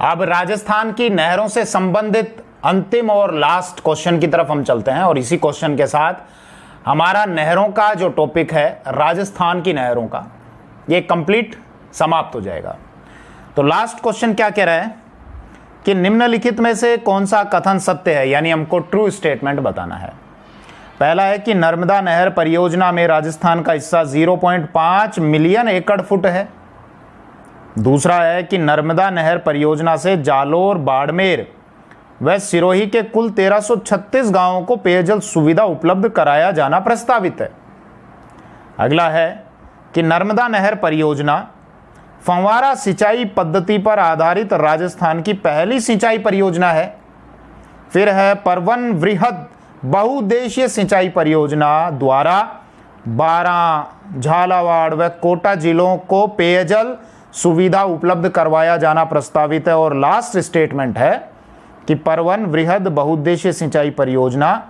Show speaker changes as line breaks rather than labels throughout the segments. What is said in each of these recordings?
अब राजस्थान की नहरों से संबंधित अंतिम और लास्ट क्वेश्चन की तरफ हम चलते हैं और इसी क्वेश्चन के साथ हमारा नहरों का जो टॉपिक है, राजस्थान की नहरों का, ये कंप्लीट समाप्त हो जाएगा। तो लास्ट क्वेश्चन क्या कह रहा है कि निम्नलिखित में से कौन सा कथन सत्य है, यानी हमको ट्रू स्टेटमेंट बताना है। पहला है कि नर्मदा नहर परियोजना में राजस्थान का हिस्सा 0.5 मिलियन एकड़ फुट है। दूसरा है कि नर्मदा नहर परियोजना से जालोर, बाड़मेर व सिरोही के कुल 1336 गांवों को पेयजल सुविधा उपलब्ध कराया जाना प्रस्तावित है। अगला है कि नर्मदा नहर परियोजना फंवारा सिंचाई पद्धति पर आधारित राजस्थान की पहली सिंचाई परियोजना है। फिर है परवन वृहद बहुउद्देशीय सिंचाई परियोजना द्वारा 12 झालावाड़ व कोटा जिलों को पेयजल सुविधा उपलब्ध करवाया जाना प्रस्तावित है। और लास्ट स्टेटमेंट है कि परवन वृहद बहुउद्देशीय सिंचाई परियोजना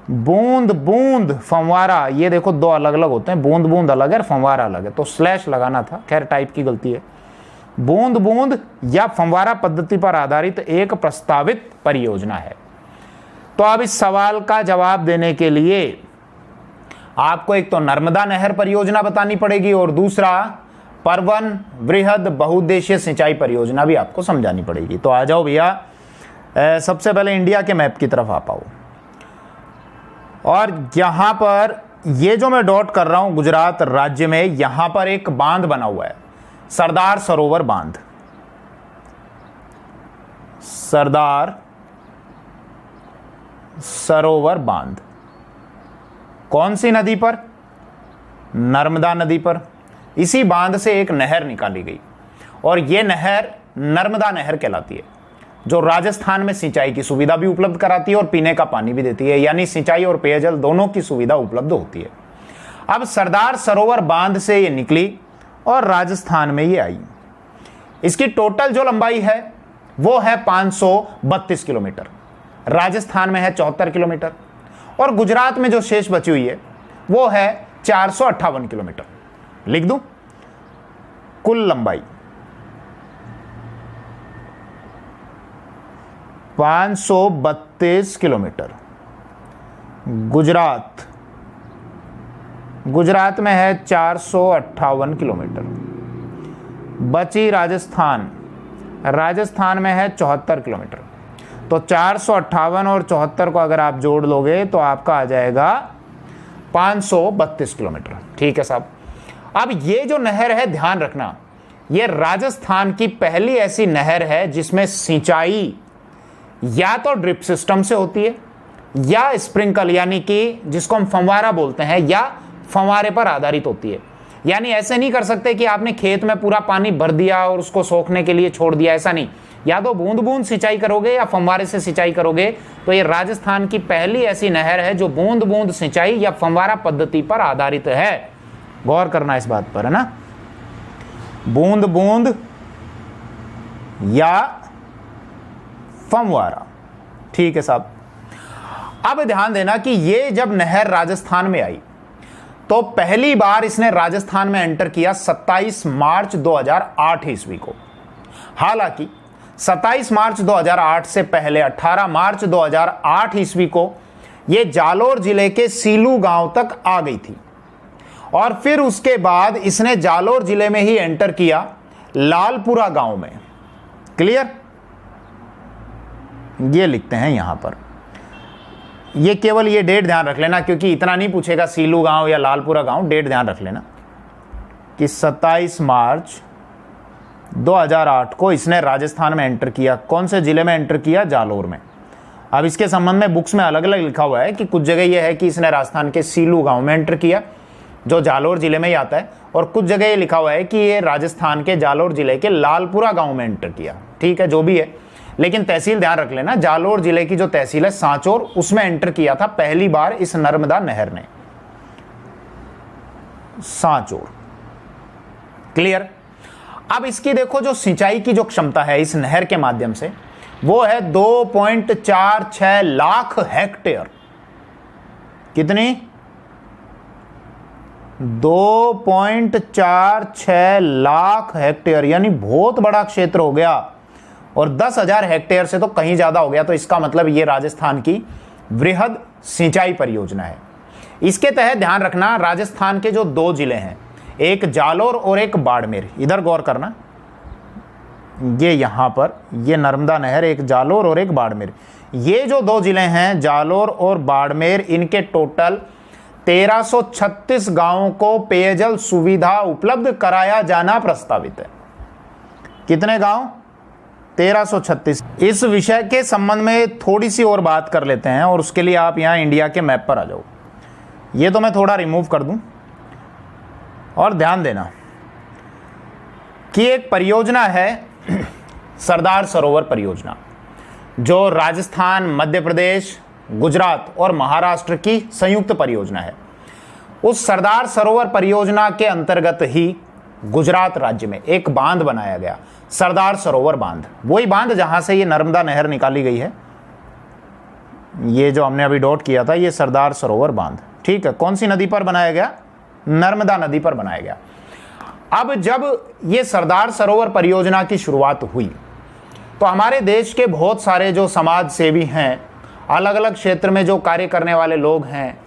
बूंद बूंद फंवारा, ये देखो दो अलग अलग होते हैं, बूंद बूंद अलग है, फंवारा अलग है, तो स्लैश लगाना था, खैर टाइप की गलती है। बूंद बूंद या फंवारा पद्धति पर आधारित एक प्रस्तावित परियोजना है। तो अब इस सवाल का जवाब देने के लिए आपको एक तो नर्मदा नहर परियोजना बतानी पड़ेगी और दूसरा परवन वृहद बहुउद्देशीय सिंचाई परियोजना भी आपको समझानी पड़ेगी। तो आ जाओ भैया, सबसे पहले इंडिया के मैप की तरफ आ पाओ और यहां पर ये जो मैं डॉट कर रहा हूं गुजरात राज्य में, यहां पर एक बांध बना हुआ है, सरदार सरोवर बांध। सरदार सरोवर बांध कौन सी नदी पर? नर्मदा नदी पर। इसी बांध से एक नहर निकाली गई और यह नहर नर्मदा नहर कहलाती है, जो राजस्थान में सिंचाई की सुविधा भी उपलब्ध कराती है और पीने का पानी भी देती है, यानी सिंचाई और पेयजल दोनों की सुविधा उपलब्ध होती है। अब सरदार सरोवर बांध से ये निकली और राजस्थान में ये आई। इसकी टोटल जो लंबाई है वो है 532 किलोमीटर, राजस्थान में है 74 किलोमीटर और गुजरात में जो शेष बची हुई है वो है 458 किलोमीटर। लिख दूं कुल लंबाई 532 किलोमीटर। गुजरात में है 458 किलोमीटर। बची राजस्थान में है 74 किलोमीटर। तो 458 और 74 को अगर आप जोड़ लोगे तो आपका आ जाएगा 532 किलोमीटर। ठीक है साहब। अब ये जो नहर है, ध्यान रखना, ये राजस्थान की पहली ऐसी नहर है जिसमें सिंचाई या तो ड्रिप सिस्टम से होती है या स्प्रिंकल, यानी कि जिसको हम फंवारा बोलते हैं, या फंवारे पर आधारित होती है। यानी ऐसे नहीं कर सकते कि आपने खेत में पूरा पानी भर दिया और उसको सोखने के लिए छोड़ दिया, ऐसा नहीं। या तो बूंद बूंद सिंचाई करोगे या फंवारे से सिंचाई करोगे। तो ये राजस्थान की पहली ऐसी नहर है जो बूंद बूंद सिंचाई या फंवारा पद्धति पर आधारित है। गौर करना इस बात पर, है ना, बूंद बूंद या फंवारा। ठीक है साहब। अब ध्यान देना कि ये जब नहर राजस्थान में आई तो पहली बार इसने राजस्थान में एंटर किया 27 मार्च 2008 ईस्वी को। हालांकि 27 मार्च 2008 से पहले 18 मार्च 2008 ईस्वी को यह जालोर जिले के सीलू गांव तक आ गई थी और फिर उसके बाद इसने जालोर जिले में ही एंटर किया, लालपुरा गांव में। क्लियर? ये लिखते हैं यहां पर, ये केवल ये डेट ध्यान रख लेना क्योंकि इतना नहीं पूछेगा सीलू गांव या लालपुरा गांव। डेट ध्यान रख लेना कि 27 मार्च 2008 को इसने राजस्थान में एंटर किया। कौन से जिले में एंटर किया? जालोर में। अब इसके संबंध में बुक्स में अलग अलग लिखा हुआ है कि कुछ जगह यह है कि इसने राजस्थान के सीलू गांव में एंटर किया जो जालोर जिले में ही आता है, और कुछ जगह ये लिखा हुआ है कि ये राजस्थान के जालोर जिले के लालपुरा गांव में एंटर किया। ठीक है, जो भी है, लेकिन तहसील ध्यान रख लेना, जालोर जिले की जो तहसील है सांचौर, उसमें एंटर किया था पहली बार इस नर्मदा नहर ने, सांचौर। क्लियर? अब इसकी देखो जो सिंचाई की जो क्षमता है इस नहर के माध्यम से वो है 2.46 लाख हेक्टेयर। कितनी? 2.46 लाख हेक्टेयर, यानी बहुत बड़ा क्षेत्र हो गया। और 10,000 हेक्टेयर से तो कहीं ज्यादा हो गया। तो इसका मतलब ये राजस्थान की वृहद सिंचाई परियोजना है। इसके तहत ध्यान रखना, राजस्थान के जो 2 जिले हैं, एक जालोर और एक बाड़मेर, इधर गौर करना, ये यहां पर ये नर्मदा नहर, एक जालोर और एक बाड़मेर, ये जो 2 जिले हैं जालोर और बाड़मेर, इनके टोटल 1336 गांवों को पेयजल सुविधा उपलब्ध कराया जाना प्रस्तावित है। कितने गांव? 1336। इस विषय के संबंध में थोड़ी सी और बात कर लेते हैं, और उसके लिए आप यहां इंडिया के मैप पर आ जाओ। ये तो मैं थोड़ा रिमूव कर दूं, और ध्यान देना कि एक परियोजना है सरदार सरोवर परियोजना, जो राजस्थान, मध्य प्रदेश, गुजरात और महाराष्ट्र की संयुक्त परियोजना है। उस सरदार सरोवर परियोजना के अंतर्गत ही गुजरात राज्य में एक बांध बनाया गया, सरदार सरोवर बांध। वही बांध जहां से ये नर्मदा नहर निकाली गई है, ये जो हमने अभी डॉट किया था, ये सरदार सरोवर बांध। ठीक है, कौन सी नदी पर बनाया गया? नर्मदा नदी पर बनाया गया। अब जब ये सरदार सरोवर परियोजना की शुरुआत हुई तो हमारे देश के बहुत सारे जो समाज सेवी हैं, अलग अलग क्षेत्र में जो कार्य करने वाले लोग हैं,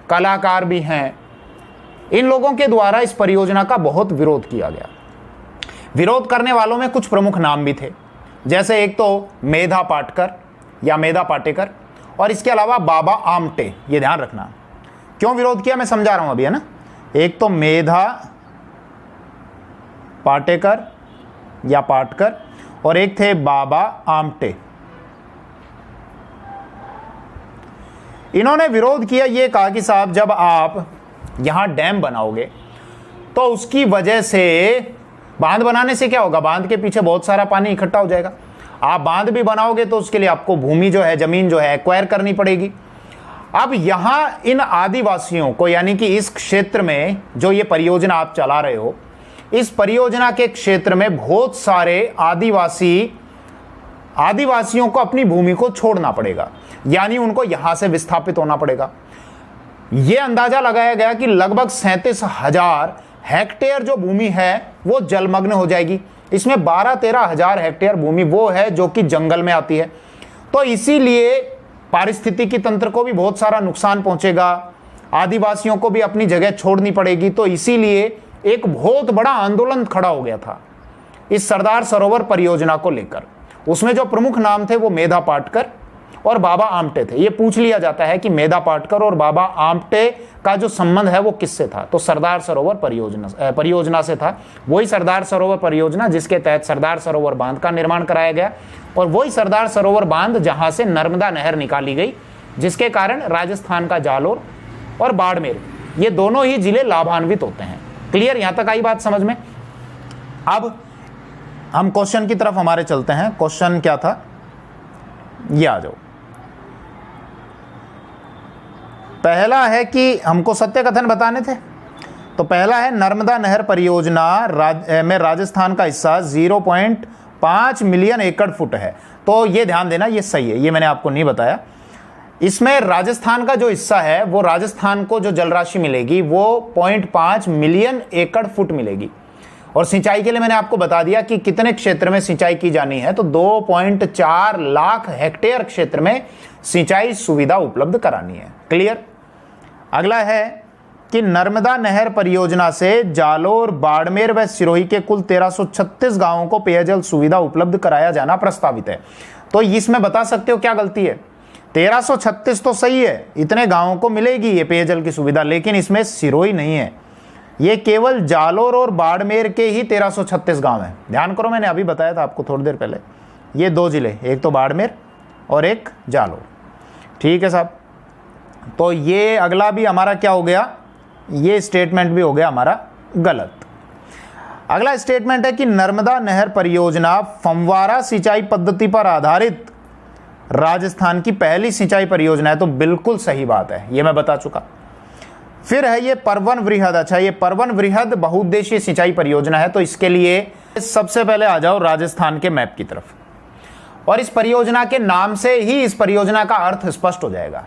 कलाकार भी हैं, इन लोगों के द्वारा इस परियोजना का बहुत विरोध किया गया। विरोध करने वालों में कुछ प्रमुख नाम भी थे, जैसे एक तो मेधा पाटकर या मेधा पाटेकर, और इसके अलावा बाबा आमटे। ये ध्यान रखना, क्यों विरोध किया मैं समझा रहा हूं अभी, है ना। एक तो मेधा पाटेकर या पाटकर, और एक थे बाबा आमटे। इन्होंने विरोध किया, ये कहा कि साहब जब आप यहां डैम बनाओगे तो उसकी वजह से, बांध बनाने से क्या होगा, बांध के पीछे बहुत सारा पानी इकट्ठा हो जाएगा। आप बांध भी बनाओगे तो उसके लिए आपको भूमि जो है, जमीन जो है, एक्वायर करनी पड़ेगी। अब यहां इन आदिवासियों को, यानी कि इस क्षेत्र में जो ये परियोजना आप चला रहे हो, इस परियोजना के क्षेत्र में बहुत सारे आदिवासियों को अपनी भूमि को छोड़ना पड़ेगा, यानी उनको यहां से विस्थापित होना पड़ेगा। यह अंदाजा लगाया गया कि लगभग 37,000 हेक्टेयर जो भूमि है वो जलमग्न हो जाएगी। इसमें 12-13 हजार हेक्टेयर भूमि वो है जो कि जंगल में आती है। तो इसीलिए पारिस्थितिकी तंत्र को भी बहुत सारा नुकसान पहुंचेगा, आदिवासियों को भी अपनी जगह छोड़नी पड़ेगी। तो इसीलिए एक बहुत बड़ा आंदोलन खड़ा हो गया था इस सरदार सरोवर परियोजना को लेकर। उसमें जो प्रमुख नाम थे वो मेधा पाटकर और बाबा आमटे थे। ये पूछ लिया जाता है कि मेधा पाटकर और बाबा आमटे का जो संबंध है वो किससे था, तो सरदार सरोवर परियोजना से था। वही सरदार सरोवर परियोजना जिसके तहत सरदार सरोवर बांध का निर्माण कराया गया, और वही सरदार सरोवर बांध जहां से नर्मदा नहर निकाली गई, जिसके कारण राजस्थान का जालोर और बाड़मेर ये दोनों ही जिले लाभान्वित होते हैं। क्लियर, यहां तक आई बात समझ में। अब हम क्वेश्चन की तरफ हमारे चलते हैं। क्वेश्चन क्या था, ये आ जाओ। पहला है कि हमको सत्य कथन बताने थे। तो पहला है नर्मदा नहर परियोजना में राजस्थान का हिस्सा 0.5 मिलियन एकड़ फुट है। तो ये ध्यान देना, ये सही है, ये मैंने आपको नहीं बताया। इसमें राजस्थान का जो हिस्सा है वो, राजस्थान को जो जलराशि मिलेगी वो 0.5 मिलियन एकड़ फुट मिलेगी। और सिंचाई के लिए मैंने आपको बता दिया कि कितने क्षेत्र में सिंचाई की जानी है, तो 2.4 लाख हेक्टेयर क्षेत्र में सिंचाई सुविधा उपलब्ध करानी है। क्लियर। अगला है कि नर्मदा नहर परियोजना से जालोर, बाड़मेर व सिरोही के कुल 1336 गांवों को पेयजल सुविधा उपलब्ध कराया जाना प्रस्तावित है। तो इसमें बता सकते हो क्या गलती है, 1336 तो सही है, इतने गांवों को मिलेगी ये पेयजल की सुविधा, लेकिन इसमें सिरोही नहीं है। ये केवल जालोर और बाड़मेर के ही 1336 गांव हैं। ध्यान करो, मैंने अभी बताया था आपको थोड़ी देर पहले, ये 2 जिले, एक तो बाड़मेर और एक जालोर। ठीक है साहब। तो ये अगला भी हमारा क्या हो गया, ये स्टेटमेंट भी हो गया हमारा गलत। अगला स्टेटमेंट है कि नर्मदा नहर परियोजना फव्वारा सिंचाई पद्धति पर आधारित राजस्थान की पहली सिंचाई परियोजना है। तो बिल्कुल सही बात है, ये मैं बता चुका। फिर है ये परवन वृहद। अच्छा, ये परवन वृहद बहुउद्देशीय सिंचाई परियोजना है। तो इसके लिए सबसे पहले आ जाओ राजस्थान के मैप की तरफ, और इस परियोजना के नाम से ही इस परियोजना का अर्थ स्पष्ट हो जाएगा।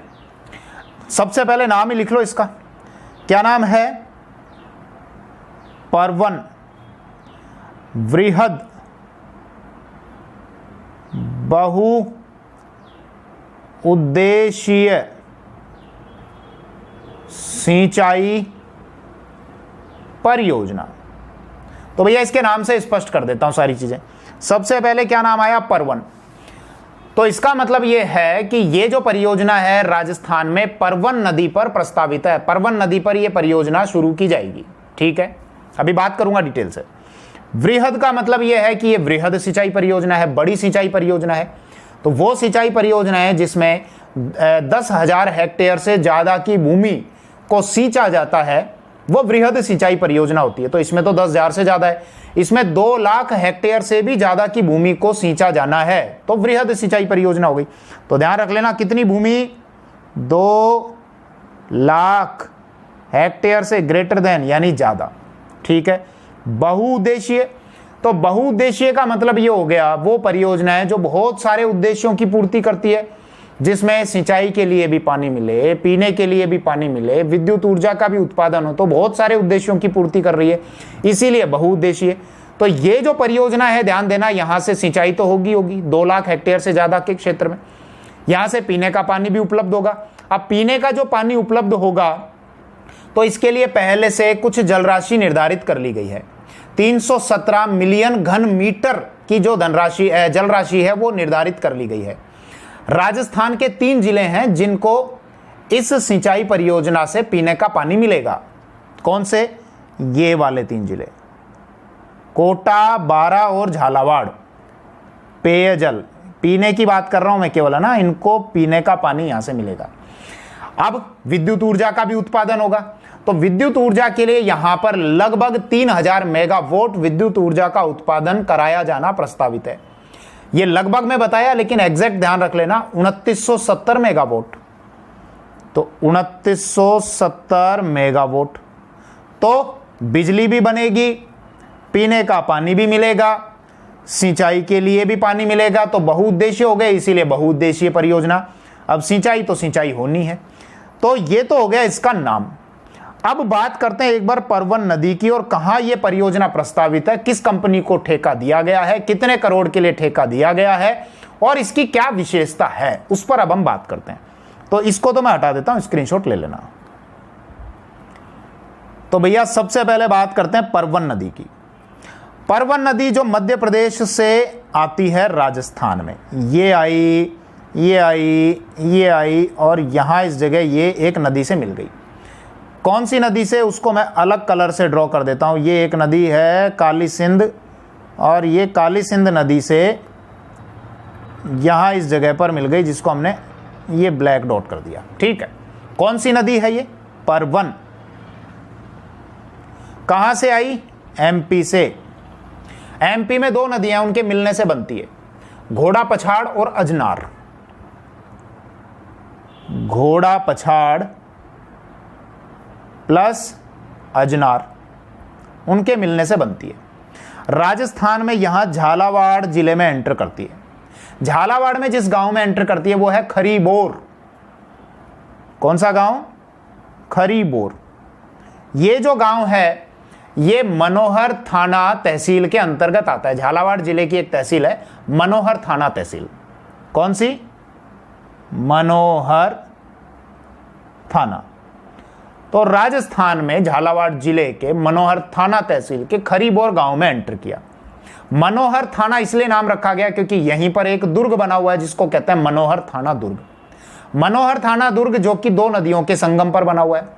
सबसे पहले नाम ही लिख लो इसका, क्या नाम है, परवन वृहद बहुउद्देशीय सिंचाई परियोजना। तो भैया इसके नाम से स्पष्ट कर देता हूं सारी चीजें। सबसे पहले क्या नाम आया? परवन। तो इसका मतलब यह है कि ये जो परियोजना है राजस्थान में परवन नदी पर प्रस्तावित है। परवन नदी पर यह परियोजना शुरू की जाएगी। ठीक है, अभी बात करूंगा डिटेल से। वृहद का मतलब यह है कि यह वृहद सिंचाई परियोजना है, बड़ी सिंचाई परियोजना है। तो वो सिंचाई परियोजना है जिसमें 10,000 हेक्टेयर से ज्यादा की भूमि को सींचा जाता है, वो वृहद सिंचाई परियोजना होती है। तो इसमें तो 10,000 से ज्यादा है, इसमें 2 लाख हेक्टेयर से भी ज्यादा की भूमि को सींचा जाना है, तो वृहद सिंचाई परियोजना हो गई। तो ध्यान रख लेना, कितनी भूमि? 2 लाख हेक्टेयर से ग्रेटर देन यानी ज्यादा। ठीक है। बहुउद्देशीय, तो बहुउद्देशीय का मतलब ये हो गया वो परियोजना है जो बहुत सारे उद्देश्यों की पूर्ति करती है, जिसमें सिंचाई के लिए भी पानी मिले, पीने के लिए भी पानी मिले, विद्युत ऊर्जा का भी उत्पादन हो। तो बहुत सारे उद्देश्यों की पूर्ति कर रही है, इसीलिए बहुउद्देशीय। तो ये जो परियोजना है, ध्यान देना, यहां से सिंचाई तो होगी 2 लाख हेक्टेयर से ज्यादा के क्षेत्र में। यहां से पीने का पानी भी उपलब्ध होगा। अब पीने का जो पानी उपलब्ध होगा तो इसके लिए पहले से कुछ जलराशि निर्धारित कर ली गई है। 317 मिलियन घन मीटर की जो धनराशि है, जलराशि है, वो निर्धारित कर ली गई है। राजस्थान के 3 जिले हैं जिनको इस सिंचाई परियोजना से पीने का पानी मिलेगा। कौन से? ये वाले 3 जिले, कोटा, बारा और झालावाड़। पेयजल, पीने की बात कर रहा हूं मैं केवल, है ना, इनको पीने का पानी यहां से मिलेगा। अब विद्युत ऊर्जा का भी उत्पादन होगा। तो विद्युत ऊर्जा के लिए यहां पर लगभग 3000 मेगावाट विद्युत ऊर्जा का उत्पादन कराया जाना प्रस्तावित है। ये लगभग में बताया, लेकिन एग्जैक्ट ध्यान रख लेना, 2970 मेगावाट। तो 2970 मेगावाट। तो बिजली भी बनेगी, पीने का पानी भी मिलेगा, सिंचाई के लिए भी पानी मिलेगा। तो बहुउद्देशीय हो गए, इसीलिए बहुउद्देशीय परियोजना। अब सिंचाई तो सिंचाई होनी है। तो ये तो हो गया इसका नाम। अब बात करते हैं एक बार परवन नदी की, और कहां यह परियोजना प्रस्तावित है, किस कंपनी को ठेका दिया गया है, कितने करोड़ के लिए ठेका दिया गया है, और इसकी क्या विशेषता है, उस पर अब हम बात करते हैं। तो इसको तो मैं हटा देता हूं, स्क्रीनशॉट ले लेना। तो भैया सबसे पहले बात करते हैं परवन नदी की। परवन नदी जो मध्य प्रदेश से आती है राजस्थान में, ये आई, ये आई, ये आई, और यहां इस जगह ये एक नदी से मिल गई। कौन सी नदी से, उसको मैं अलग कलर से ड्रॉ कर देता हूं। ये एक नदी है काली सिंध, और ये काली सिंध नदी से यहां इस जगह पर मिल गई, जिसको हमने ये ब्लैक डॉट कर दिया। ठीक है। कौन सी नदी है ये? परवन। कहां से आई? एमपी से। एमपी में 2 नदियां उनके मिलने से बनती है, घोड़ा पछाड़ और अजनार। घोड़ा पछाड़ प्लस अजनार, उनके मिलने से बनती है। राजस्थान में यहां झालावाड़ जिले में एंटर करती है। झालावाड़ में जिस गांव में एंटर करती है वो है खरीबोर। कौन सा गांव? खरीबोर। ये जो गांव है ये मनोहर थाना तहसील के अंतर्गत आता है। झालावाड़ जिले की एक तहसील है मनोहर थाना तहसील। कौन सी? मनोहर थाना। तो राजस्थान में झालावाड़ जिले के मनोहर थाना तहसील के खरीबोर गांव में एंटर किया। मनोहर थाना इसलिए नाम रखा गया क्योंकि यहीं पर एक दुर्ग बना हुआ है जिसको कहते हैं मनोहर थाना दुर्ग। मनोहर थाना दुर्ग जो कि 2 नदियों के संगम पर बना हुआ है,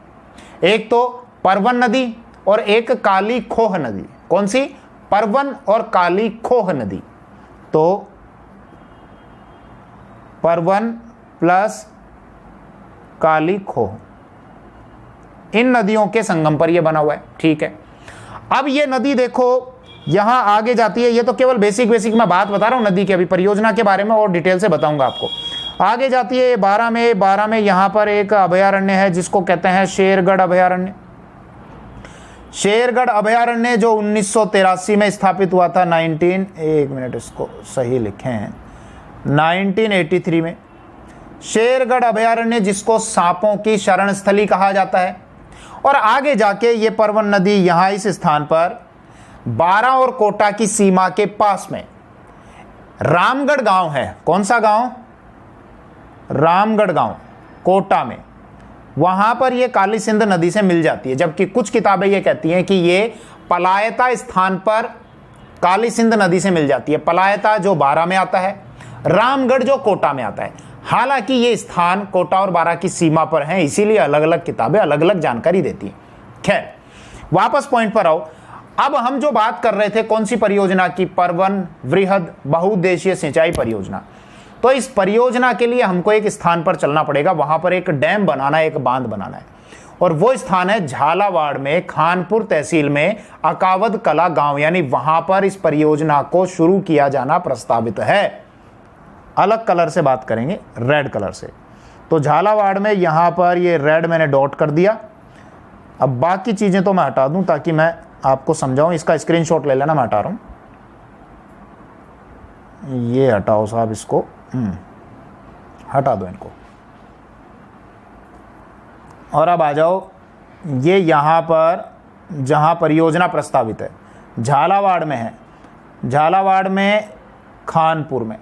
एक तो परवन नदी और एक काली खोह नदी। कौन सी? परवन और काली खोह नदी। तो परवन प्लस काली खोह, इन नदियों के संगम पर यह बना हुआ है। ठीक है। अब ये नदी देखो यहां आगे जाती है। ये तो केवल बेसिक मैं बात बता रहा हूं नदी की, अभी परियोजना के बारे में और डिटेल से बताऊंगा आपको। आगे जाती है 12 में यहां पर एक अभयारण्य है जिसको कहते हैं शेरगढ़ अभयारण्य। शेरगढ़ अभयारण्य जो 1983 में स्थापित हुआ था, 1983 में। शेरगढ़ अभयारण्य जिसको सांपों की शरण स्थली कहा जाता है। और आगे जाके ये परवन नदी यहां इस स्थान पर बारा और कोटा की सीमा के पास में रामगढ़ गांव है, कौन सा गांव? रामगढ़ गांव, कोटा में, वहां पर ये काली सिंध नदी से मिल जाती है। जबकि कुछ किताबें ये कहती हैं कि ये पलायता स्थान पर काली सिंध नदी से मिल जाती है। पलायता जो बारां में आता है, रामगढ़ जो कोटा में आता है। हालांकि ये स्थान कोटा और बारां की सीमा पर हैं, इसीलिए अलग अलग किताबें अलग अलग जानकारी देती हैं। खैर, वापस पॉइंट पर आओ। अब हम जो बात कर रहे थे कौन सी परियोजना की? परवन वृहद बहुउद्देशीय सिंचाई परियोजना। तो इस परियोजना के लिए हमको एक स्थान पर चलना पड़ेगा, वहां पर एक डैम बनाना है, एक बांध बनाना है, और वो स्थान है झालावाड़ में, खानपुर तहसील में अकावद कला गांव, यानी वहां पर इस परियोजना को शुरू किया जाना प्रस्तावित है। अलग कलर से बात करेंगे, रेड कलर से। तो झालावाड़ में यहां पर ये रेड मैंने डॉट कर दिया। अब बाकी चीजें तो मैं हटा दूं ताकि मैं आपको समझाऊं। इसका स्क्रीनशॉट ले लेना, मैं हटा रहा हूं। ये हटाओ साहब, इसको हटा दो इनको। और अब आ जाओ, ये यहां पर जहां परियोजना प्रस्तावित है झालावाड़ में है, झालावाड़ में खानपुर में,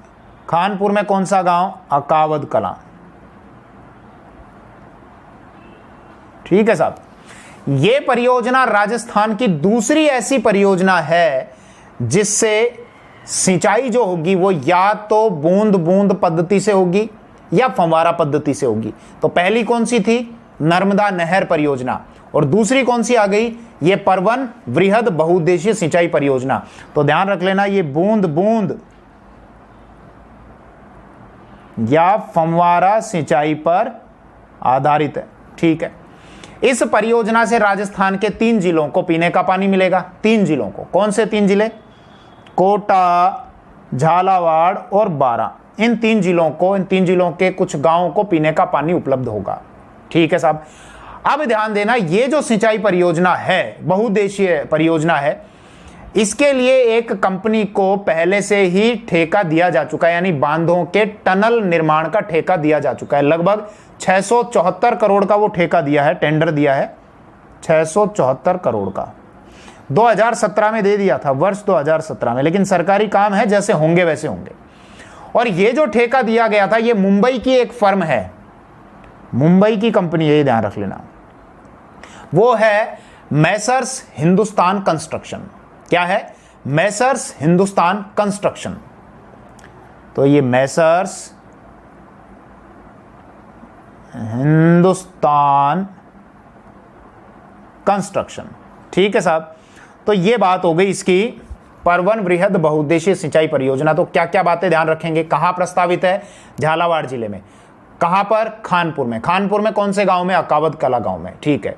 खानपुर में कौन सा गांव? अकावद कला। ठीक है साहब, ये परियोजना राजस्थान की दूसरी ऐसी परियोजना है जिससे सिंचाई जो होगी वो या तो बूंद बूंद पद्धति से होगी या फंवारा पद्धति से होगी। तो पहली कौन सी थी? नर्मदा नहर परियोजना। और दूसरी कौन सी आ गई? ये परवन वृहद बहुउद्देशीय सिंचाई परियोजना। तो ध्यान रख लेना, ये बूंद बूंद या फंवारा सिंचाई पर आधारित है। ठीक है, इस परियोजना से राजस्थान के 3 जिलों को पीने का पानी मिलेगा। 3 जिलों को, कौन से 3 जिले? कोटा, झालावाड़ और बारां। इन 3 जिलों को, इन 3 जिलों के कुछ गांवों को पीने का पानी उपलब्ध होगा। ठीक है साहब, अब ध्यान देना, ये जो सिंचाई परियोजना है, बहुउद्देशीय परियोजना है, इसके लिए एक कंपनी को पहले से ही ठेका दिया जा चुका है, यानी बांधों के टनल निर्माण का ठेका दिया जा चुका है। लगभग 674 करोड़ का वो ठेका दिया है, टेंडर दिया है 674 करोड़ का। 2017 में दे दिया था, वर्ष 2017 में, लेकिन सरकारी काम है, जैसे होंगे वैसे होंगे। और ये जो ठेका दिया गया था, ये मुंबई की एक फर्म है, मुंबई की कंपनी है, ये ध्यान रख लेना। वो है मैसर्स हिंदुस्तान कंस्ट्रक्शन। क्या है? Messrs Hindustan construction. तो ये मैसर्स हिंदुस्तान कंस्ट्रक्शन। ठीक है साहब, तो ये बात हो गई इसकी परवन वृहद बहुउद्देशीय सिंचाई परियोजना। तो क्या क्या बातें ध्यान रखेंगे? कहां प्रस्तावित है? झालावाड़ जिले में। कहां पर? खानपुर में। खानपुर में कौन से गांव में? अकावद कला गांव में। ठीक है,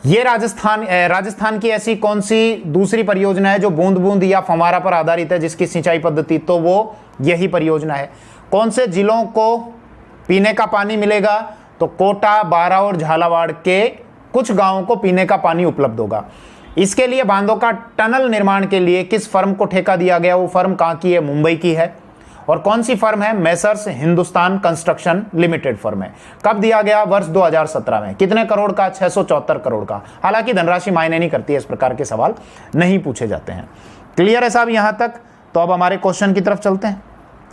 ये राजस्थान की ऐसी कौन सी दूसरी परियोजना है जो बूंद बूंद या फंवारा पर आधारित है, जिसकी सिंचाई पद्धति? तो वो यही परियोजना है। कौन से जिलों को पीने का पानी मिलेगा? तो कोटा, बारां और झालावाड़ के कुछ गांवों को पीने का पानी उपलब्ध होगा। इसके लिए बांधों का टनल निर्माण के लिए किस फर्म को ठेका दिया गया? वो फर्म कहां की है? मुंबई की है। और कौन सी फर्म है? Messrs Hindustan construction limited firm है। कब दिया गया? वर्ष 2017 में। कितने करोड़ का? 674 करोड़ का। हालांकि धनराशि मायने नहीं करती है, इस प्रकार के सवाल नहीं पूछे जाते हैं। क्लियर है साहब यहां तक? तो अब हमारे क्वेश्चन की तरफ चलते हैं।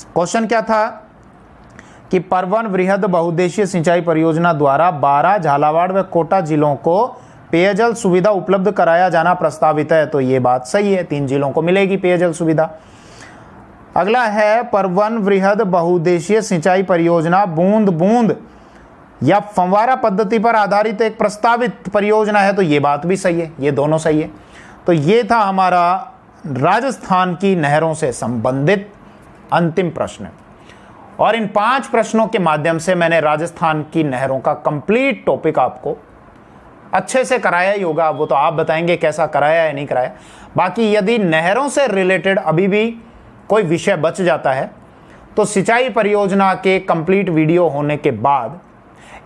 क्वेश्चन क्या था कि परवन वृहद बहुउद्देशीय सिंचाई परियोजना द्वारा बारां, झालावाड़ व कोटा जिलों को पेयजल सुविधा उपलब्ध कराया जाना प्रस्तावित है। तो ये बात सही है, 3 जिलों को मिलेगी पेयजल सुविधा। अगला है परवन वृहद बहुउद्देशीय सिंचाई परियोजना बूंद बूंद या फंवारा पद्धति पर आधारित एक प्रस्तावित परियोजना है। तो ये बात भी सही है, ये दोनों सही है। तो ये था हमारा राजस्थान की नहरों से संबंधित अंतिम प्रश्न। और इन 5 प्रश्नों के माध्यम से मैंने राजस्थान की नहरों का कंप्लीट टॉपिक आपको अच्छे से कराया ही होगा। वो तो आप बताएंगे कैसा कराया या नहीं कराया। बाकी यदि नहरों से रिलेटेड अभी भी कोई विषय बच जाता है तो सिंचाई परियोजना के कंप्लीट वीडियो होने के बाद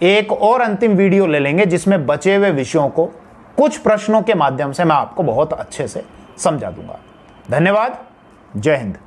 एक और अंतिम वीडियो ले लेंगे, जिसमें बचे हुए विषयों को कुछ प्रश्नों के माध्यम से मैं आपको बहुत अच्छे से समझा दूंगा। धन्यवाद। जय हिंद।